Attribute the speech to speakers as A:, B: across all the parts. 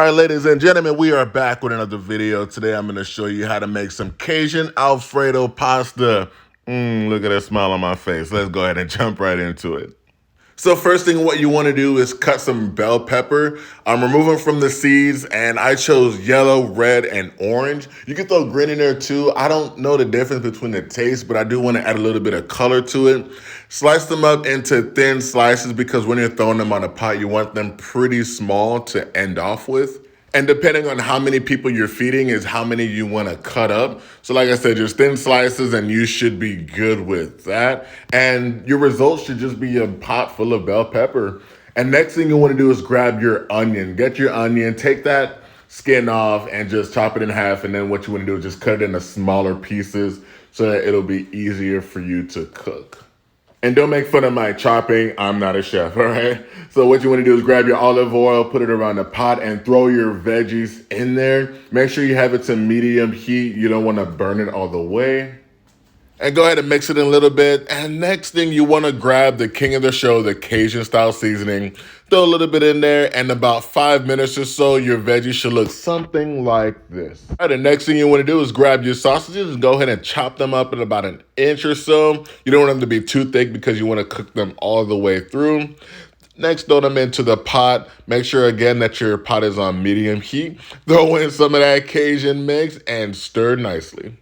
A: All right, ladies and gentlemen, we are back with another video. Today, I'm going to show you how to make some Cajun Alfredo pasta. Look at that smile on my face. Let's go ahead and jump right into it. So first thing, what you want to do is cut some bell pepper. Remove them from the seeds, and I chose yellow, red, and orange. You can throw green in there too. I don't know the difference between the taste, but I do want to add a little bit of color to it. Slice them up into thin slices because when you're throwing them on a pot, you want them pretty small to end off with. And depending on how many people you're feeding is how many you want to cut up. So like I said, just thin slices and you should be good with that. And your results should just be a pot full of bell pepper. And next thing you want to do is grab your onion. Get your onion, take that skin off and just chop it in half. And then what you want to do is just cut it into smaller pieces so that it'll be easier for you to cook. And don't make fun of my chopping. I'm not a chef, all right? So what you want to do is grab your olive oil, put it around the pot, and throw your veggies in there. Make sure you have it to medium heat. You don't want to burn it all the way. And go ahead and mix it in a little bit. And next thing, you want to grab the king of the show, the Cajun style seasoning. Throw a little bit in there, and about 5 minutes or so, your veggies should look something like this. All right, the next thing you want to do is grab your sausages and go ahead and chop them up in about an inch or so. You don't want them to be too thick because you want to cook them all the way through. Next, throw them into the pot. Make sure again that your pot is on medium heat. Throw in some of that Cajun mix and stir nicely.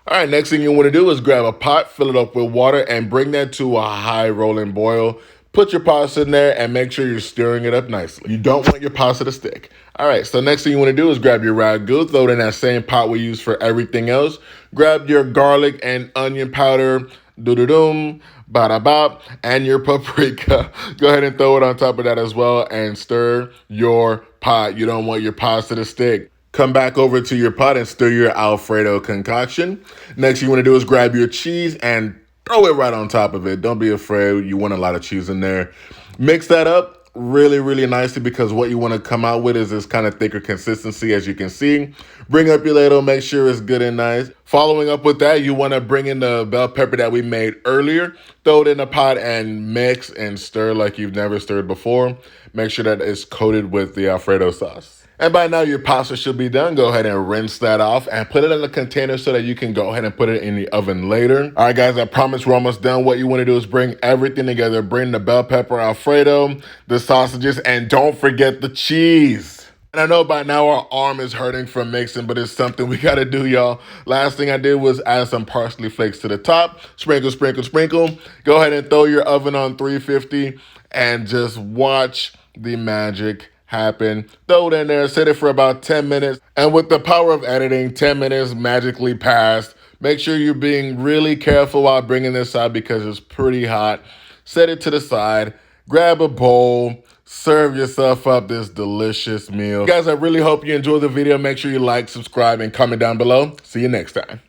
A: All right, next thing you want to do is grab a pot, fill it up with water, and bring that to a high rolling boil. Put your pasta in there and make sure you're stirring it up nicely. You don't want your pasta to stick. All right, so next thing you want to do is grab your ragu, throw it in that same pot we use for everything else. Grab your garlic and onion powder, do-do-doom, ba-da-bop, and your paprika. Go ahead and throw it on top of that as well and stir your pot. You don't want your pasta to stick. Come back over to your pot and stir your Alfredo concoction. Next, you want to do is grab your cheese and throw it right on top of it. Don't be afraid. You want a lot of cheese in there. Mix that up really, really nicely because what you want to come out with is this kind of thicker consistency, as you can see. Bring up your ladle. Make sure it's good and nice. Following up with that, you want to bring in the bell pepper that we made earlier. Throw it in the pot and mix and stir like you've never stirred before. Make sure that it's coated with the Alfredo sauce. And by now, your pasta should be done. Go ahead and rinse that off and put it in a container so that you can go ahead and put it in the oven later. All right, guys, I promise we're almost done. What you want to do is bring everything together. Bring the bell pepper Alfredo, the sausages, and don't forget the cheese. And I know by now our arm is hurting from mixing, but it's something we got to do, y'all. Last thing I did was add some Parsley Flakes to the top. Sprinkle, sprinkle, sprinkle. Go ahead and throw your oven on 350 and just watch the magic happen. Throw it in there, set it for about 10 minutes. And with the power of editing, 10 minutes magically passed. Make sure you're being really careful while bringing this out because it's pretty hot. Set it to the side, grab a bowl, serve yourself up this delicious meal. Guys, I really hope you enjoyed the video. Make sure you like, subscribe, and comment down below. See you next time.